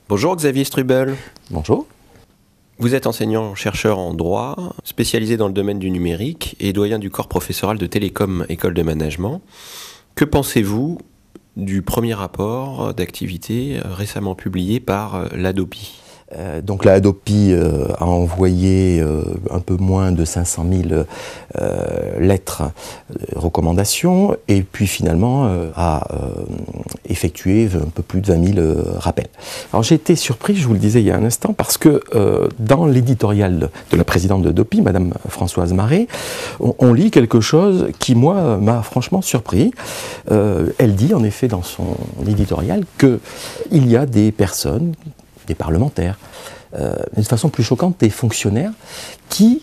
Bonjour Xavier Strubel. Bonjour. Vous êtes enseignant-chercheur en droit, spécialisé dans le domaine du numérique et doyen du corps professoral de Télécom École de Management. Que pensez-vous du premier rapport d'activité récemment publié par l'Hadopi ? Donc la Hadopi a envoyé un peu moins de 500 000 lettres de recommandation et puis finalement a effectué un peu plus de 20 000 rappels. Alors j'ai été surpris, je vous le disais il y a un instant, parce que dans l'éditorial de la présidente de Hadopi, Madame Françoise Maret, on lit quelque chose qui moi m'a franchement surpris. Elle dit en effet dans son éditorial qu'il y a des personnes, des parlementaires, de façon plus choquante, des fonctionnaires qui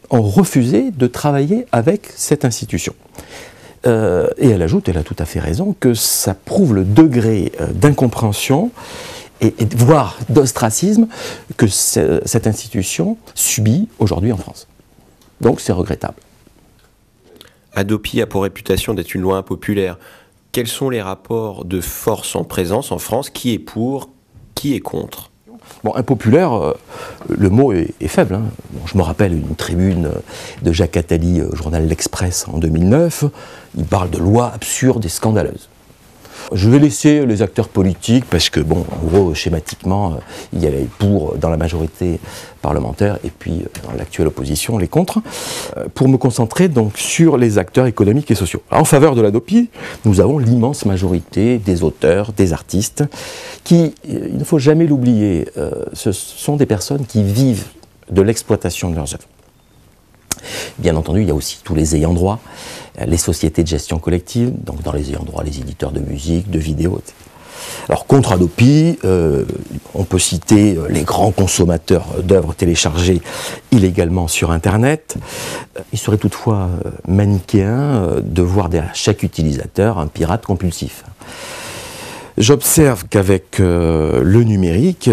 ont refusé de travailler avec cette institution. Et elle ajoute, elle a tout à fait raison, que ça prouve le degré d'incompréhension et voire d'ostracisme que cette institution subit aujourd'hui en France. Donc c'est regrettable. Hadopi a pour réputation d'être une loi impopulaire. Quels sont les rapports de force en présence en France? Qui est pour? Qui est contre? Bon, impopulaire, le mot est faible. Bon, je me rappelle une tribune de Jacques Attali au journal L'Express en 2009. Il parle de lois absurdes et scandaleuses. Je vais laisser les acteurs politiques parce que, bon, en gros, schématiquement, il y a les pour dans la majorité parlementaire et puis dans l'actuelle opposition, les contre, pour me concentrer donc sur les acteurs économiques et sociaux. Alors, en faveur de l'Hadopi, nous avons l'immense majorité des auteurs, des artistes, qui, il ne faut jamais l'oublier, ce sont des personnes qui vivent de l'exploitation de leurs œuvres. Bien entendu, il y a aussi tous les ayants droit, les sociétés de gestion collective, donc dans les ayants droit, les éditeurs de musique, de vidéos, etc. Alors, contre Hadopi, on peut citer les grands consommateurs d'œuvres téléchargées illégalement sur Internet. Il serait toutefois manichéen de voir derrière chaque utilisateur un pirate compulsif. J'observe qu'avec le numérique,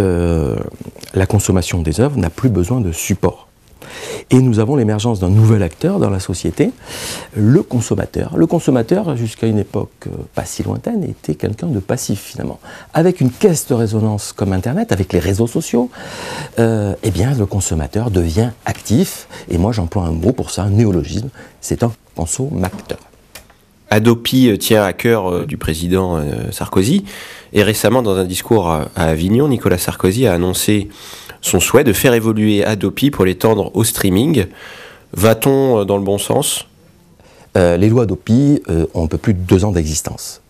la consommation des œuvres n'a plus besoin de support. Et nous avons l'émergence d'un nouvel acteur dans la société, le consommateur. Le consommateur, jusqu'à une époque pas si lointaine, était quelqu'un de passif finalement. Avec une caisse de résonance comme Internet, avec les réseaux sociaux, eh bien le consommateur devient actif. Et moi j'emploie un mot pour ça, un néologisme, c'est un consommateur. Hadopi tient à cœur du président Sarkozy. Et récemment, dans un discours à Avignon, Nicolas Sarkozy a annoncé son souhait de faire évoluer Hadopi pour l'étendre au streaming. Va-t-on dans le bon sens? Les lois Hadopi ont un peu plus de 2 ans d'existence.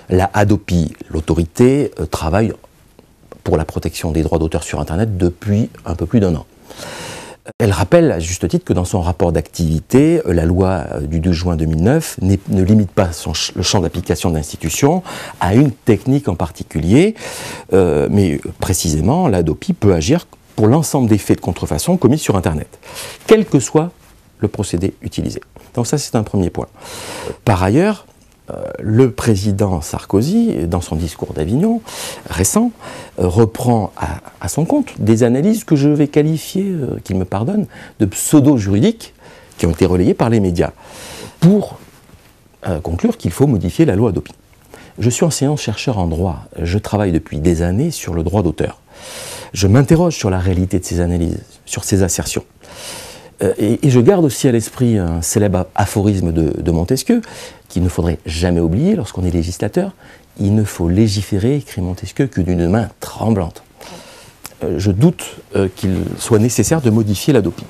La Hadopi, l'autorité, travaille pour la protection des droits d'auteur sur Internet depuis un peu plus d'1 an. Elle rappelle à juste titre que dans son rapport d'activité, la loi du 12 juin 2009 ne limite pas le champ d'application de l'institution à une technique en particulier, mais précisément, la Hadopi peut agir pour l'ensemble des faits de contrefaçon commis sur Internet, quel que soit le procédé utilisé. Donc ça, c'est un premier point. Par ailleurs, le président Sarkozy, dans son discours d'Avignon récent, reprend à son compte des analyses que je vais qualifier, qu'il me pardonne, de pseudo-juridiques qui ont été relayées par les médias, pour conclure qu'il faut modifier la loi Hadopi. Je suis enseignant-chercheur en droit, je travaille depuis des années sur le droit d'auteur. Je m'interroge sur la réalité de ces analyses, sur ces assertions. Et je garde aussi à l'esprit un célèbre aphorisme de Montesquieu, qu'il ne faudrait jamais oublier lorsqu'on est législateur. Il ne faut légiférer, écrit Montesquieu, que d'une main tremblante. Je doute qu'il soit nécessaire de modifier l'Hadopi.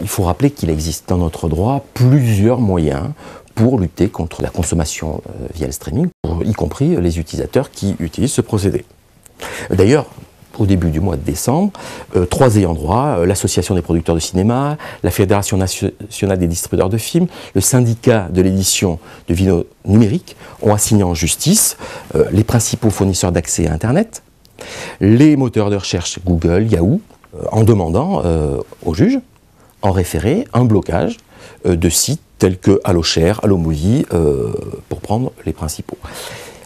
Il faut rappeler qu'il existe dans notre droit plusieurs moyens pour lutter contre la consommation via le streaming, y compris les utilisateurs qui utilisent ce procédé. D'ailleurs, au début du mois de décembre, 3 ayants droit, l'Association des producteurs de cinéma, la Fédération nationale des distributeurs de films, le syndicat de l'édition de vidéos numériques ont assigné en justice les principaux fournisseurs d'accès à Internet, les moteurs de recherche Google, Yahoo, en demandant au juge, en référé, un blocage de sites tels que Alloshare, Allomovie, pour prendre les principaux.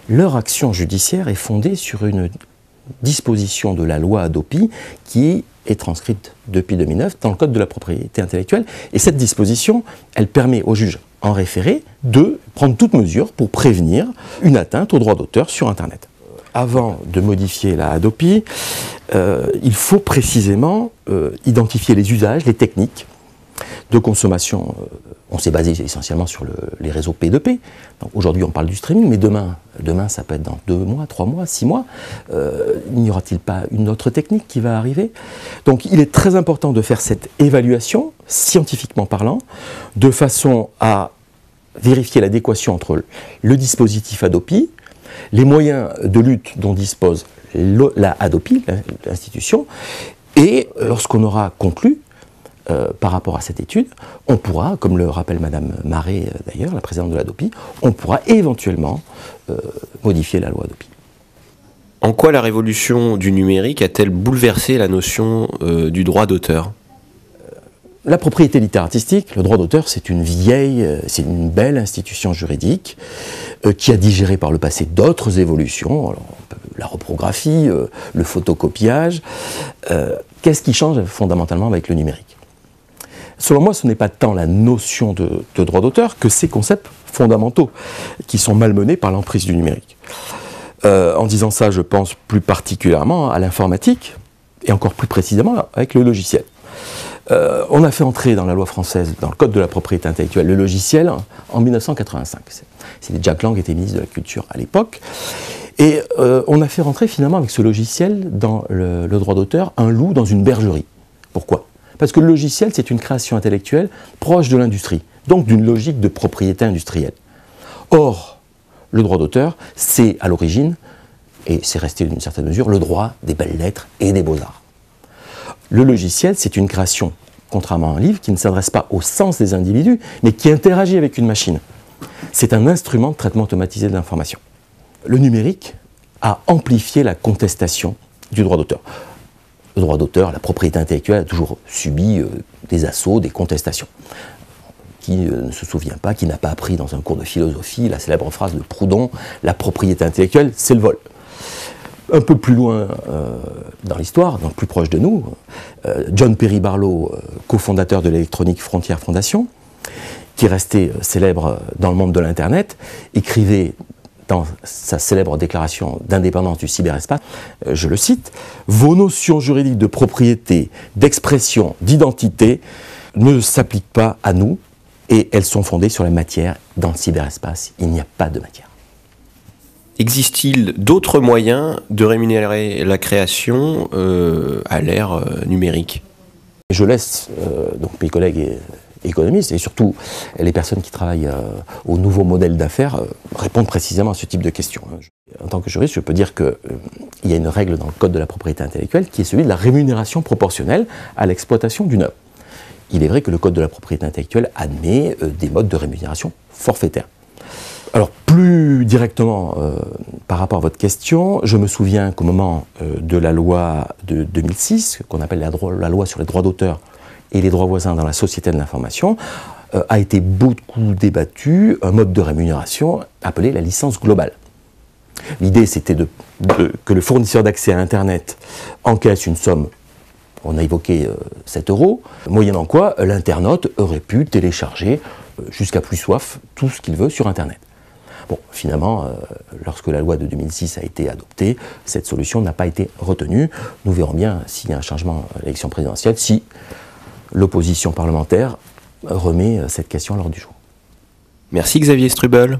Leur action judiciaire est fondée sur une disposition de la loi Hadopi qui est transcrite depuis 2009 dans le Code de la propriété intellectuelle. Et cette disposition, elle permet au juge en référé de prendre toute mesure pour prévenir une atteinte au droit d'auteur sur Internet. avant de modifier la Hadopi, il faut précisément identifier les usages, les techniques de consommation. On s'est basé essentiellement sur les réseaux P2P. Aujourd'hui, on parle du streaming, mais demain, ça peut être dans 2 mois, 3 mois, 6 mois. N'y aura-t-il pas une autre technique qui va arriver? Donc, il est très important de faire cette évaluation, scientifiquement parlant, de façon à vérifier l'adéquation entre le dispositif Hadopi, les moyens de lutte dont dispose la Hadopi, l'institution, et lorsqu'on aura conclu, par rapport à cette étude, on pourra, comme le rappelle Madame Marais d'ailleurs, la présidente de l'Hadopi, on pourra éventuellement modifier la loi Hadopi. En quoi la révolution du numérique a-t-elle bouleversé la notion du droit d'auteur? La propriété littéraire artistique, le droit d'auteur, c'est une belle institution juridique qui a digéré par le passé d'autres évolutions, alors, la reprographie, le photocopiage. Qu'est-ce qui change fondamentalement avec le numérique? Selon moi, ce n'est pas tant la notion de droit d'auteur que ces concepts fondamentaux qui sont malmenés par l'emprise du numérique. En disant ça, je pense plus particulièrement à l'informatique et encore plus précisément avec le logiciel. On a fait entrer dans la loi française, dans le Code de la propriété intellectuelle, le logiciel en 1985. C'était Jack Lang qui était ministre de la Culture à l'époque. Et on a fait rentrer finalement avec ce logiciel dans le droit d'auteur un loup dans une bergerie. Pourquoi ? Parce que le logiciel, c'est une création intellectuelle proche de l'industrie, donc d'une logique de propriété industrielle. Or, le droit d'auteur, c'est à l'origine, et c'est resté d'une certaine mesure, le droit des belles lettres et des beaux-arts. Le logiciel, c'est une création, contrairement à un livre, qui ne s'adresse pas au sens des individus, mais qui interagit avec une machine. C'est un instrument de traitement automatisé de l'information. Le numérique a amplifié la contestation du droit d'auteur. Le droit d'auteur, la propriété intellectuelle a toujours subi des assauts, des contestations. Qui ne se souvient pas, qui n'a pas appris dans un cours de philosophie la célèbre phrase de Proudhon, la propriété intellectuelle, c'est le vol. Un peu plus loin dans l'histoire, donc plus proche de nous, John Perry Barlow, cofondateur de l'Electronic Frontier Foundation, qui est resté célèbre dans le monde de l'Internet, écrivait dans sa célèbre déclaration d'indépendance du cyberespace, je le cite, « Vos notions juridiques de propriété, d'expression, d'identité ne s'appliquent pas à nous et elles sont fondées sur la matière. Dans le cyberespace, il n'y a pas de matière. » Existe-t-il d'autres moyens de rémunérer la création à l'ère numérique? Je laisse donc mes collègues économistes et surtout les personnes qui travaillent au nouveau modèle d'affaires répondre précisément à ce type de questions. En tant que juriste, je peux dire qu'il y a une règle dans le Code de la propriété intellectuelle qui est celui de la rémunération proportionnelle à l'exploitation d'une œuvre. Il est vrai que le Code de la propriété intellectuelle admet des modes de rémunération forfaitaires. Alors plus directement par rapport à votre question, je me souviens qu'au moment de la loi de 2006, qu'on appelle la loi sur les droits d'auteur et les droits voisins dans la société de l'information, a été beaucoup débattu un mode de rémunération appelé la licence globale. L'idée c'était que le fournisseur d'accès à Internet encaisse une somme, on a évoqué 7 €, moyennant quoi l'internaute aurait pu télécharger jusqu'à plus soif tout ce qu'il veut sur Internet. Bon, finalement, lorsque la loi de 2006 a été adoptée, cette solution n'a pas été retenue. Nous verrons bien s'il y a un changement à l'élection présidentielle, si l'opposition parlementaire remet cette question à l'ordre du jour. Merci Xavier Strubel.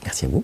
Merci à vous.